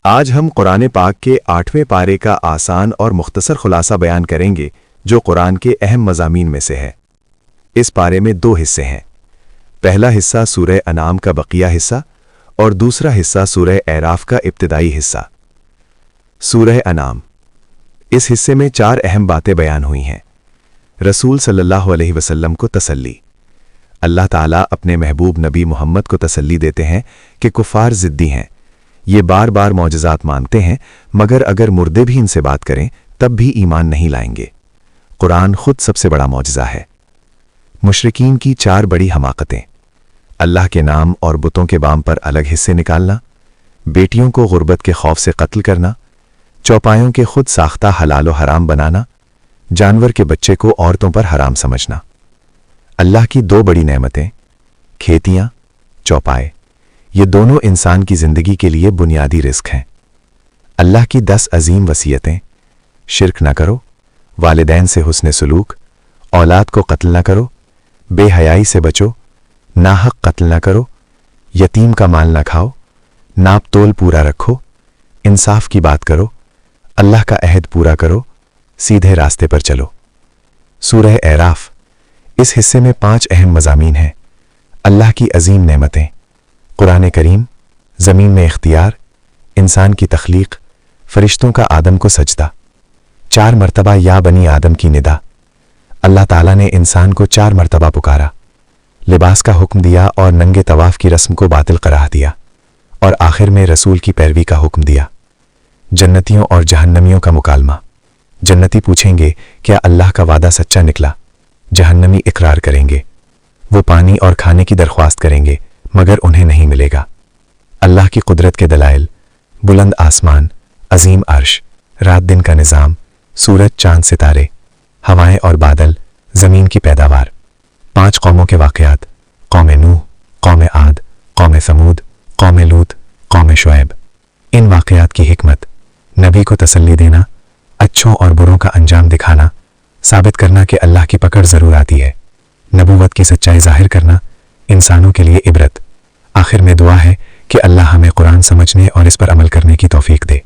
آج ہم قرآن پاک کے 8ویں پارے کا آسان اور مختصر خلاصہ بیان کریں گے جو قرآن کے اہم مضامین میں سے ہے۔ اس پارے میں 2 حصے ہیں۔ پہلا حصہ سورہ انعام کا بقیہ حصہ اور دوسرا حصہ سورہ اعراف کا ابتدائی حصہ۔ سورہ انعام، اس حصے میں 4 اہم باتیں بیان ہوئی ہیں۔ رسول صلی اللہ علیہ وسلم کو تسلی۔ اللہ تعالیٰ اپنے محبوب نبی محمد کو تسلی دیتے ہیں کہ کفار ضدی ہیں، یہ بار بار معجزات مانگتے ہیں، مگر اگر مردے بھی ان سے بات کریں تب بھی ایمان نہیں لائیں گے۔ قرآن خود سب سے بڑا معجزہ ہے۔ مشرکین کی 4 بڑی حماقتیں: اللہ کے نام اور بتوں کے بام پر الگ حصے نکالنا، بیٹیوں کو غربت کے خوف سے قتل کرنا، چوپایوں کے خود ساختہ حلال و حرام بنانا، جانور کے بچے کو عورتوں پر حرام سمجھنا۔ اللہ کی 2 بڑی نعمتیں، کھیتیاں، چوپائے، یہ دونوں انسان کی زندگی کے لیے بنیادی رزق ہیں۔ اللہ کی 10 عظیم وصیتیں: شرک نہ کرو، والدین سے حسن سلوک، اولاد کو قتل نہ کرو، بے حیائی سے بچو، ناحق قتل نہ کرو، یتیم کا مال نہ کھاؤ، ناپ تول پورا رکھو، انصاف کی بات کرو، اللہ کا عہد پورا کرو، سیدھے راستے پر چلو۔ سورہ اعراف، اس حصے میں 5 اہم مضامین ہیں۔ اللہ کی عظیم نعمتیں، قرآن کریم، زمین میں اختیار، انسان کی تخلیق، فرشتوں کا آدم کو سجدہ، 4 مرتبہ یا بنی آدم کی ندا، اللہ تعالیٰ نے انسان کو 4 مرتبہ پکارا، لباس کا حکم دیا اور ننگے طواف کی رسم کو باطل قرار دیا، اور آخر میں رسول کی پیروی کا حکم دیا۔ جنتیوں اور جہنمیوں کا مکالمہ، جنتی پوچھیں گے کیا اللہ کا وعدہ سچا نکلا؟ جہنمی اقرار کریں گے۔ وہ پانی اور کھانے کی درخواست کریں گے مگر انہیں نہیں ملے گا۔ اللہ کی قدرت کے دلائل، بلند آسمان، عظیم عرش، رات دن کا نظام، سورج چاند ستارے، ہوائیں اور بادل، زمین کی پیداوار، 5 قوموں کے واقعات، قوم نوح، قوم عاد، قوم ثمود، قوم لوط، قوم شعیب۔ ان واقعات کی حکمت: نبی کو تسلی دینا، اچھوں اور بروں کا انجام دکھانا، ثابت کرنا کہ اللہ کی پکڑ ضرور آتی ہے، نبوت کی سچائی ظاہر کرنا، انسانوں کے لیے عبرت۔ آخر میں دعا ہے کہ اللہ ہمیں قرآن سمجھنے اور اس پر عمل کرنے کی توفیق دے۔